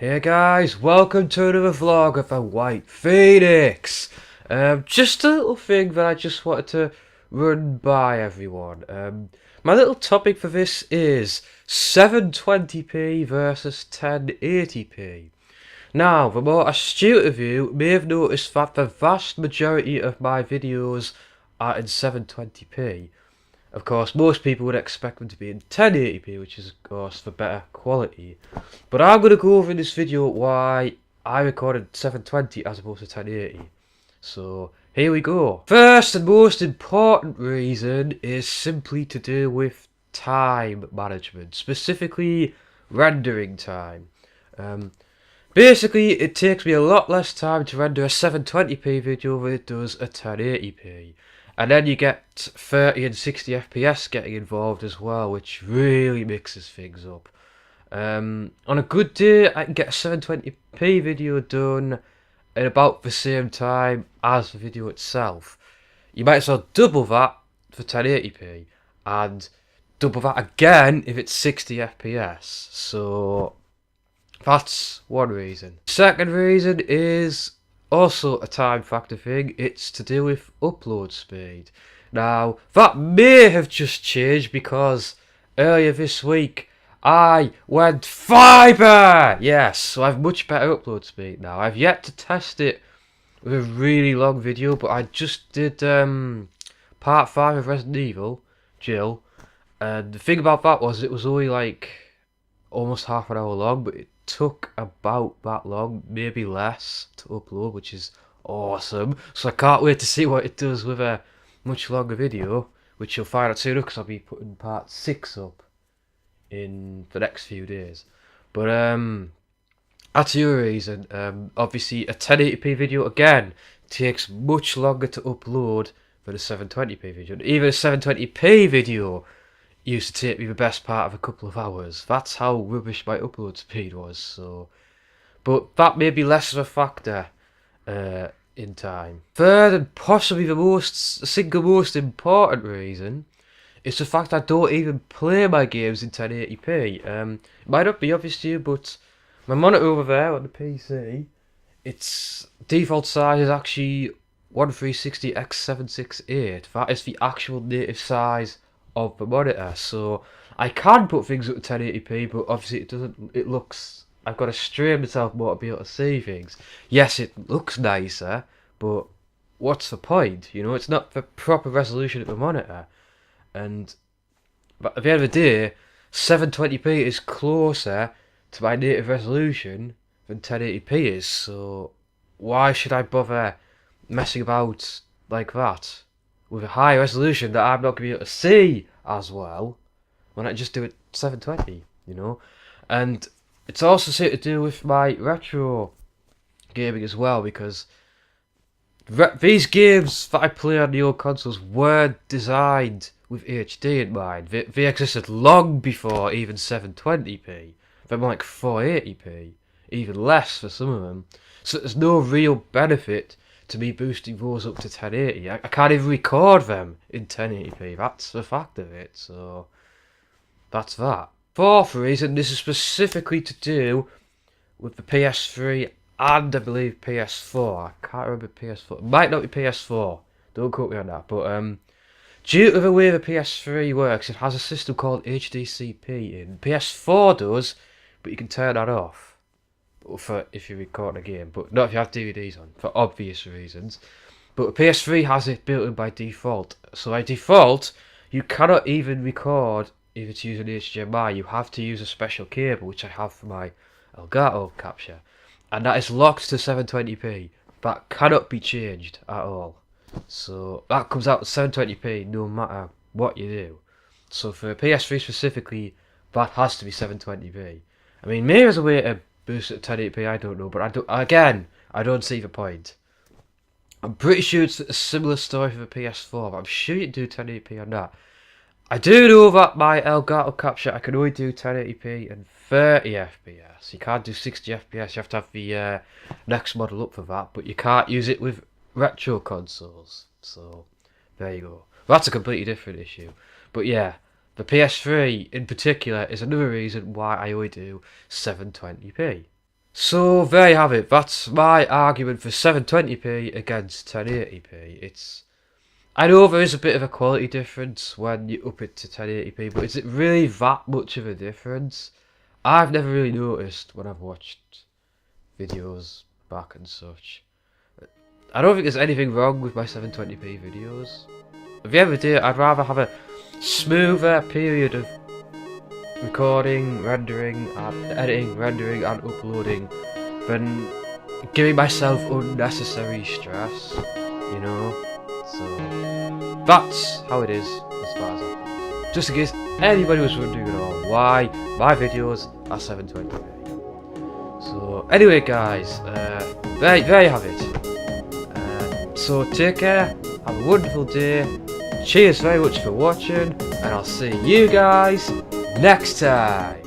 Hey guys, welcome to another vlog of the White Phoenix. Just a little thing that I just wanted to run by everyone. My little topic for this is 720p versus 1080p. Now, the more astute of you may have noticed that the vast majority of my videos are in 720p. Of course, most people would expect them to be in 1080p, which is, of course, for better quality. But I'm going to go over in this video why I recorded 720 as opposed to 1080. So, here we go. First and most important reason is simply to do with time management, specifically rendering time. Basically, it takes me a lot less time to render a 720p video than it does a 1080p. And then you get 30 and 60 FPS getting involved as well, which really mixes things up. On a good day, I can get a 720p video done in about the same time as the video itself. You might as well double that for 1080p, and double that again if it's 60 FPS. So that's one reason. Second reason is also a time factor thing. It's to do with upload speed. Now, that may have just changed because earlier this week I went fiber! Yes, so I have much better upload speed now. I've yet to test it with a really long video, but I just did part 5 of Resident Evil, Jill. And the thing about that was it was only like almost half an hour long, but it took about that long, maybe less, to upload, which is awesome. So I can't wait to see what it does with a much longer video, which you'll find out soon because I'll be putting part 6 up in the next few days. But that's your reason. Obviously a 1080p video again takes much longer to upload than a 720p video. Even a 720p video used to take me the best part of a couple of hours. That's how rubbish my upload speed was. So, but that may be less of a factor in time. Third, and possibly the single most important reason, is the fact I don't even play my games in 1080p. It might not be obvious to you, but my monitor over there on the PC, its default size is actually 1360x768. That is the actual native size of the monitor, so I can put things up to 1080p, but obviously it looks, I've got to strain myself more to be able to see things. Yes, it looks nicer, but what's the point? You know, it's not the proper resolution of the monitor. And but at the end of the day, 720p is closer to my native resolution than 1080p is, so why should I bother messing about like that with a high resolution that I'm not going to be able to see as well when I just do it 720, you know? And it's also something to do with my retro gaming as well, because these games that I play on the old consoles were designed with HD in mind. They existed long before even 720p. They're more like 480p, even less for some of them. So there's no real benefit to me boosting those up to 1080. I can't even record them in 1080p. That's the fact of it. So that's that. Fourth reason, this is specifically to do with the PS3 and I believe PS4. I can't remember PS4. It might not be PS4. Don't quote me on that. But due to the way the PS3 works, it has a system called HDCP in. PS4 does, but you can turn that off for if you record a game, but not if you have DVDs on, for obvious reasons. But PS3 has it built in by default. So by default, you cannot even record if it's using HDMI. You have to use a special cable, which I have for my Elgato capture. And that is locked to 720p. That cannot be changed at all. So that comes out at 720p no matter what you do. So for PS3 specifically, that has to be 720p. I mean, maybe there's a way to boost it to 1080p, I don't know, but I don't see the point. I'm pretty sure it's a similar story for the PS4, but I'm sure you can do 1080p on that. I do know that my Elgato capture, I can only do 1080p and 30 FPS. You can't do 60 FPS, you have to have the next model up for that, but you can't use it with retro consoles. So, there you go. That's a completely different issue. But yeah, the PS3 in particular is another reason why I only do 720p. So there you have it. That's my argument for 720p against 1080p. I know there is a bit of a quality difference when you up it to 1080p, but is it really that much of a difference? I've never really noticed when I've watched videos back and such. I don't think there's anything wrong with my 720p videos. At the end of the day, I'd rather have a smoother period of recording, rendering, and editing, rendering, and uploading than giving myself unnecessary stress, you know? So, that's how it is as far as I'm concerned. Just in case anybody was wondering at all why my videos are 720p. So, anyway guys, there you have it. So take care, have a wonderful day, cheers very much for watching, and I'll see you guys next time.